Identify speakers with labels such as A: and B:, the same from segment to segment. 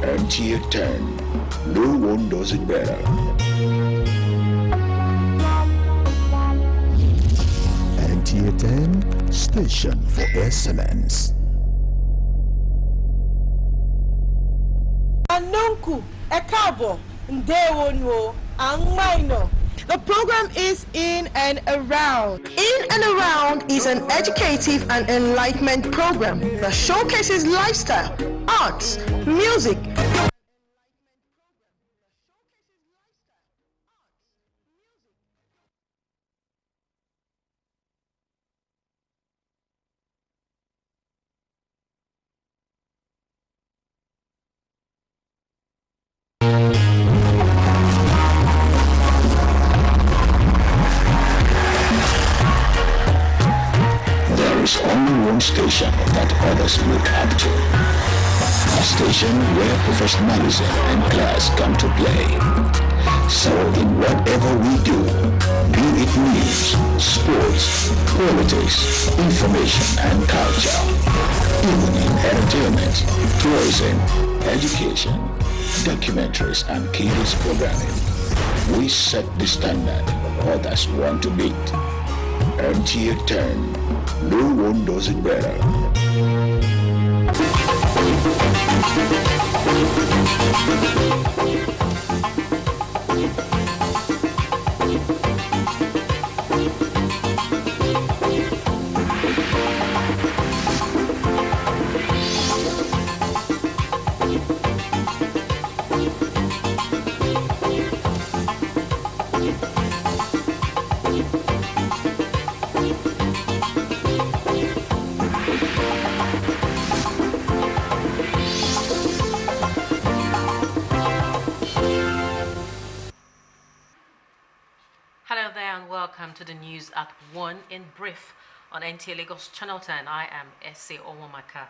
A: Nta Ch10. No one does it better. Nta Ch10, station for excellence.
B: Anunku, Ekabo, Ndewonwo, Angmaino. The program is In and Around. In and Around is an educative and enlightenment program that showcases lifestyle, arts, music.
A: There is only one station that others look up to. A station where professionalism and class come to play. So in whatever we do, be it news, sports, politics, information and culture, even in entertainment, tourism, education, documentaries and kids programming, we set the standard others want to beat. Nta Ch10. No one does it better.
C: Hello there and welcome to the News at 1 in brief on NTA Lagos Channel 10. I am S.A. Owomaka.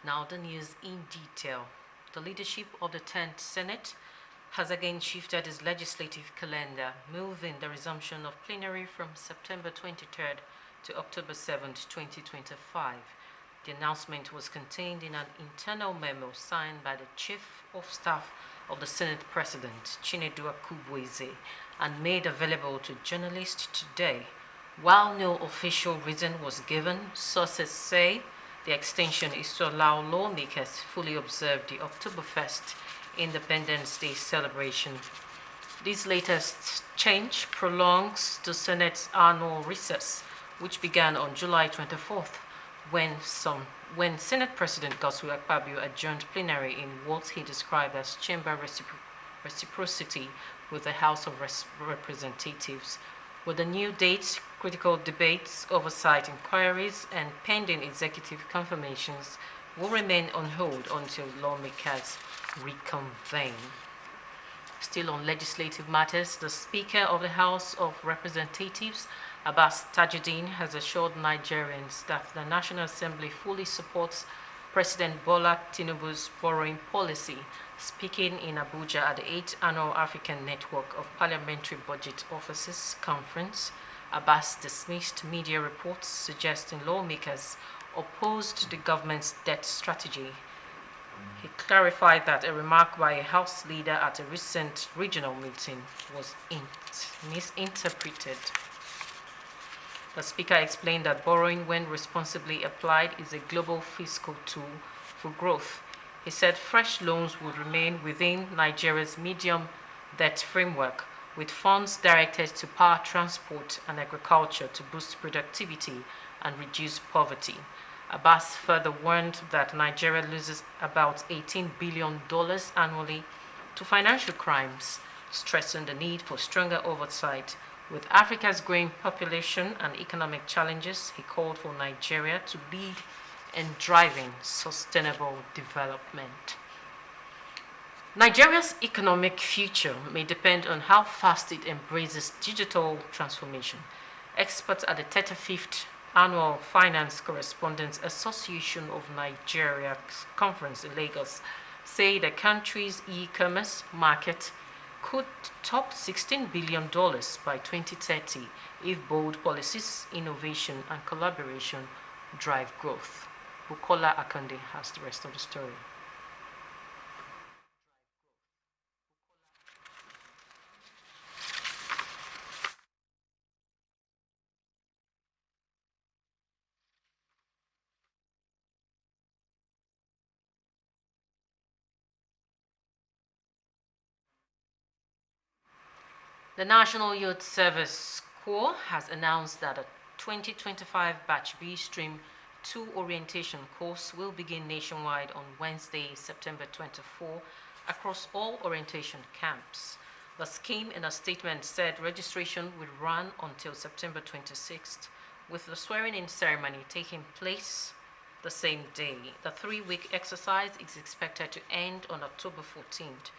C: Now the news in detail. The leadership of the 10th Senate has again shifted its legislative calendar, moving the resumption of plenary from September 23rd to October 7th, 2025. The announcement was contained in an internal memo signed by the Chief of Staff of the Senate President, Chinedu Akubweze, and made available to journalists today. While no official reason was given, sources say the extension is to allow lawmakers fully observe the October 1st Independence Day celebration. This latest change prolongs the Senate's annual recess, which began on July 24th, when Senate President Godswill Akpabio adjourned plenary in what he described as chamber reciprocity with the House of Representatives. With the new dates, critical debates, oversight inquiries, and pending executive confirmations will remain on hold until lawmakers reconvene. Still on legislative matters, the Speaker of the House of Representatives, Abbas Tajuddin, has assured Nigerians that the National Assembly fully supports President Bola Tinubu's borrowing policy. Speaking in Abuja at the 8th Annual African Network of Parliamentary Budget Officers Conference, Abbas dismissed media reports suggesting lawmakers opposed the government's debt strategy. He clarified that a remark by a House leader at a recent regional meeting was misinterpreted. The Speaker explained that borrowing, when responsibly applied, is a global fiscal tool for growth. He said fresh loans would remain within Nigeria's medium debt framework, with funds directed to power transport and agriculture to boost productivity and reduce poverty. Abbas further warned that Nigeria loses about $18 billion annually to financial crimes, stressing the need for stronger oversight. With Africa's growing population and economic challenges, he called for Nigeria to lead in driving sustainable development. Nigeria's economic future may depend on how fast it embraces digital transformation. Experts at the 35th Annual Finance Correspondents Association of Nigeria conference in Lagos say the country's e-commerce market could top $16 billion by 2030 if bold policies, innovation, and collaboration drive growth. Bukola Akande has the rest of the story. The National Youth Service Corps has announced that a 2025 Batch B Stream 2 orientation course will begin nationwide on Wednesday, September 24, across all orientation camps. The scheme, in a statement, said registration will run until September 26th, with the swearing-in ceremony taking place the same day. The 3-week exercise is expected to end on October 14th.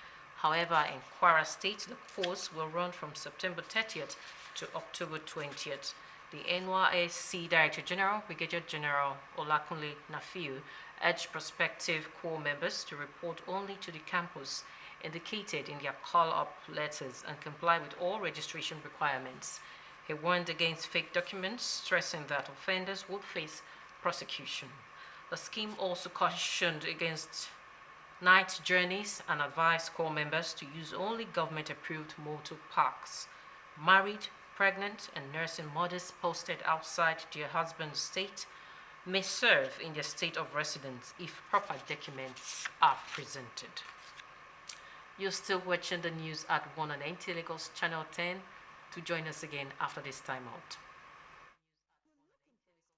C: However, in Kwara State, the course will run from September 30th to October 20th. The NYSC Director General, Brigadier General Olakunle Nafiu, urged prospective corps members to report only to the campus indicated in their call-up letters and comply with all registration requirements. He warned against fake documents, stressing that offenders would face prosecution. The scheme also cautioned against night journeys and advised corps members to use only government-approved motor parks. Married, pregnant, and nursing mothers posted outside their husband's state may serve in their state of residence if proper documents are presented. You're still watching the news at 1 on NTA Lagos Channel 10. To join us again after this timeout.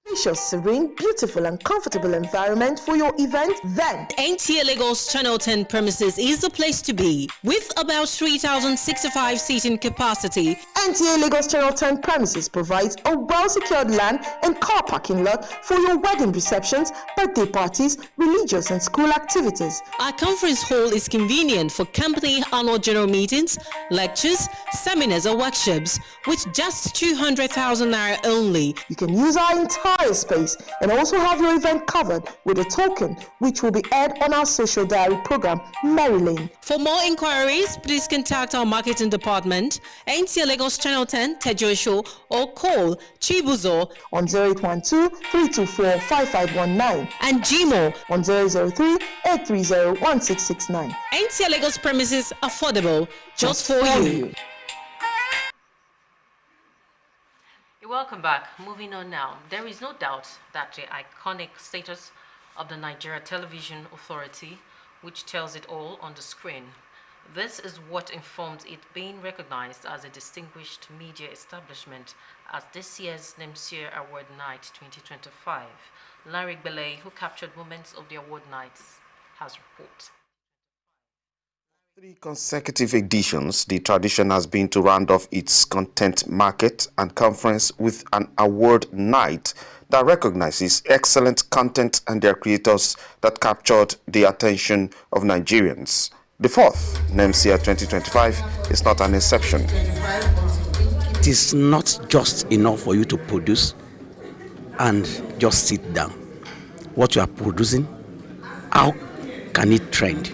B: Spacious, serene, beautiful and comfortable environment for your event, then
D: NTA Lagos Channel 10 premises is the place to be. With about 3,065 seating capacity,
B: NTA Lagos Channel 10 premises provides a well-secured land and car parking lot for your wedding receptions, birthday parties, religious and school activities.
D: Our conference hall is convenient for company annual general meetings, lectures, seminars or workshops with just 200,000 naira only.
B: You can use our entire space and also have your event covered with a token which will be aired on our social diary program, Maryland.
D: For more inquiries, please contact our marketing department, NTA Lagos Channel 10, Tejo, or call Chibuzo
B: on 0812-324-5519
D: and Gmo
B: on 003-830-1669.
D: NTA Lagos premises affordable just for you.
C: Welcome back. Moving on now. There is no doubt that the iconic status of the Nigeria Television Authority, which tells it all on the screen. This is what informed it being recognized as a distinguished media establishment at this year's NEMSIA Award Night 2025. Larry Belay, who captured moments of the award nights, has reported.
E: 3 consecutive editions, the tradition has been to round off its content market and conference with an award night that recognizes excellent content and their creators that captured the attention of Nigerians. The 4th, NEMSIA 2025, is not an exception.
F: It is not just enough for you to produce and just sit down. What you are producing, how can it trend?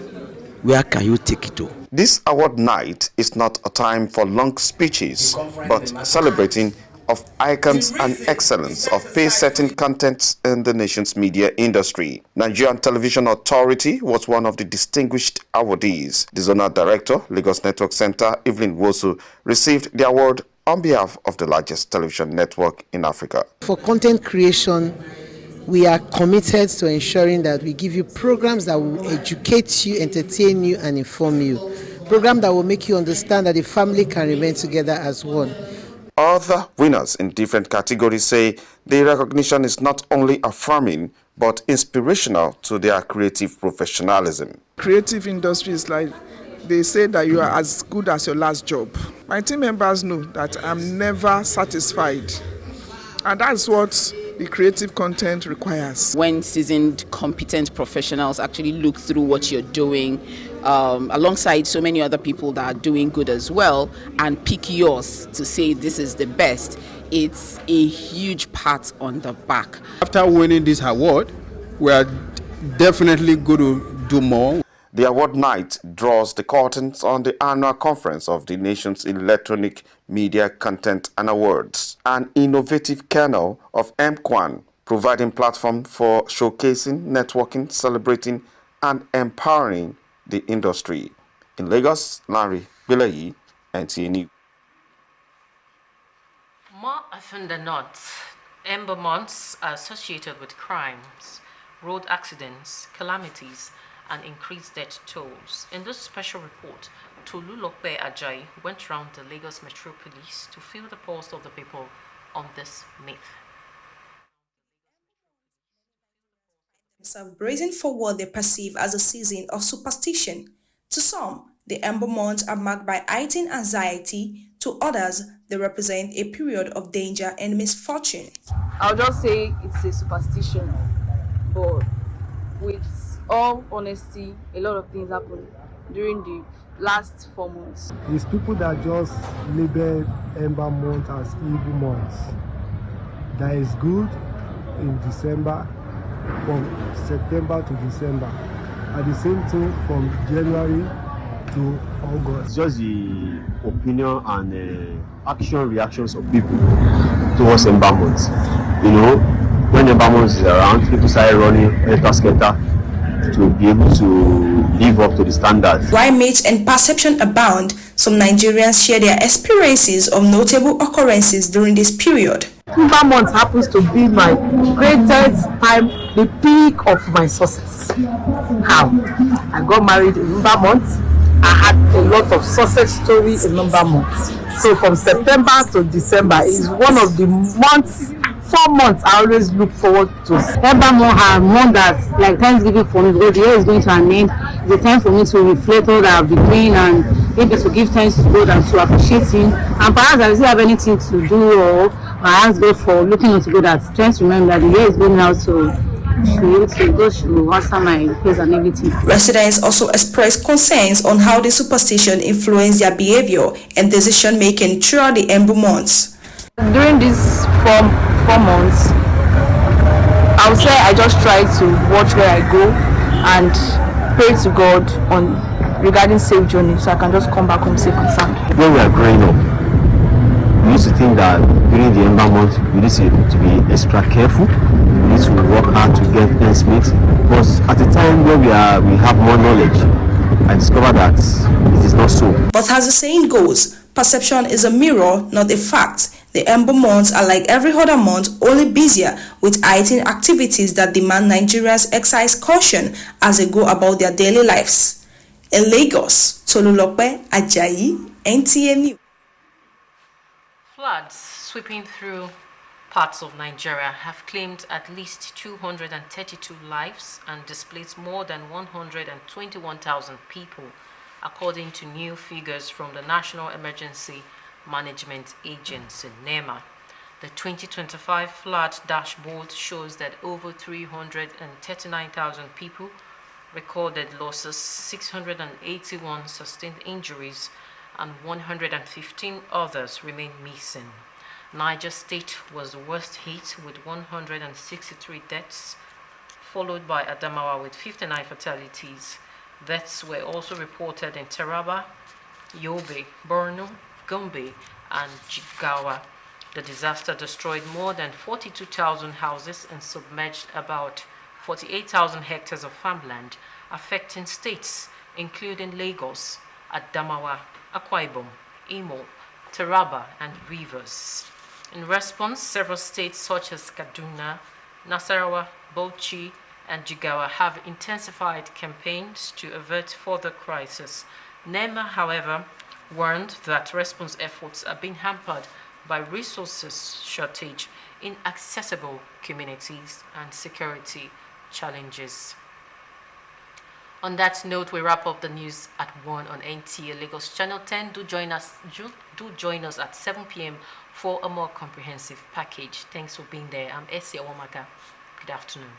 F: Where can you take it to?
E: This award night is not a time for long speeches, but celebrating of icons and excellence of pace-setting content in the nation's media industry. Nigerian Television Authority was one of the distinguished awardees. The Zonal Director, Lagos Network Center, Evelyn Wosu, received the award on behalf of the largest television network in Africa.
G: For content creation, we are committed to ensuring that we give you programs that will educate you, entertain you, and inform you. Programs that will make you understand that the family can remain together as one.
E: Other winners in different categories say the recognition is not only affirming, but inspirational to their creative professionalism.
H: Creative industry is like, they say that you are as good as your last job. My team members know that I'm never satisfied. And that's what the creative content requires.
I: When seasoned, competent professionals actually look through what you're doing, alongside so many other people that are doing good as well, and pick yours to say this is the best, it's a huge pat on the back.
J: After winning this award, we are definitely going to do more.
E: The award night draws the curtains on the annual conference of the nation's electronic media content and awards, an innovative kernel of MQuan, providing platform for showcasing, networking, celebrating, and empowering the industry. In Lagos, Larry Bilayi, NTA News.
C: More often than not, Ember months are associated with crimes, road accidents, calamities, and increased death tolls. In this special report, Tolulope Ajayi went round the Lagos Metro Police to feel the pulse of the people on this myth.
B: Bringing forward they perceive as a season of superstition. To some, the Ember months are marked by heightened anxiety. To others, they represent a period of danger and misfortune.
K: I'll just say it's a superstition, but with all honesty, a lot of things happened during the last 4 months.
L: It's people that just label Ember month as evil months. That is good in December, from September to December, and the same thing from January to August.
M: It's just the opinion and action reactions of people towards Ember months. You know, when Ember months is around, people start running helter-skelter to be able to live up to the standards.
B: While myths and perception abound, some Nigerians share their experiences of notable occurrences during this period.
N: Ember month happens to be my greatest time, the peak of my success. How? I got married in Ember month. I had a lot of success stories in Ember month. So from September to December is one of the months, 4 months I always look forward to.
O: Ember month are months that like Thanksgiving for me, because the year is going to an end. It's a time for me to reflect all that I've been doing and maybe to give thanks to God and to appreciate Him. And perhaps I still have anything to do, or I ask God for looking unto God at trying to remember that the year is going out, so God should answer my prayers and everything.
B: Residents also expressed concerns on how the superstition influenced their behavior and decision making throughout the Ember months.
K: During these 4 months, I would say I just try to watch where I go and pray to God on regarding safe journey, so I can just come back home safe and sound.
M: When we are growing up, we used to think that during the Ember month we need to be extra careful. We need to work hard to get ends meet. But at the time when we have more knowledge, I discovered that it is not so.
B: But as the saying goes, perception is a mirror, not a fact. The Ember months are like every other month, only busier with heightened activities that demand Nigerians exercise caution as they go about their daily lives. In Lagos, Tolulope Ajayi, NTA News.
C: Floods sweeping through parts of Nigeria have claimed at least 232 lives and displaced more than 121,000 people, according to new figures from the National Emergency Management Agency, NEMA. The 2025 flood dashboard shows that over 339,000 people recorded losses, 681 sustained injuries, and 115 others remain missing. Niger State was the worst hit with 163 deaths, followed by Adamawa with 59 fatalities. Deaths were also reported in Taraba, Yobe, Borno, Gombe, and Jigawa. The disaster destroyed more than 42,000 houses and submerged about 48,000 hectares of farmland, affecting states including Lagos, Adamawa, Akwa Ibom, Imo, Taraba, and Rivers. In response, several states such as Kaduna, Nasarawa, Bauchi, and Jigawa have intensified campaigns to avert further crisis. NEMA, however, warned that response efforts are being hampered by resources shortage, inaccessible communities, and security challenges. On that note, we wrap up the news at 1 on NTA Lagos Channel 10. Do join us at 7 p.m. for a more comprehensive package. Thanks for being there. I'm Essie Owamaka. Good afternoon.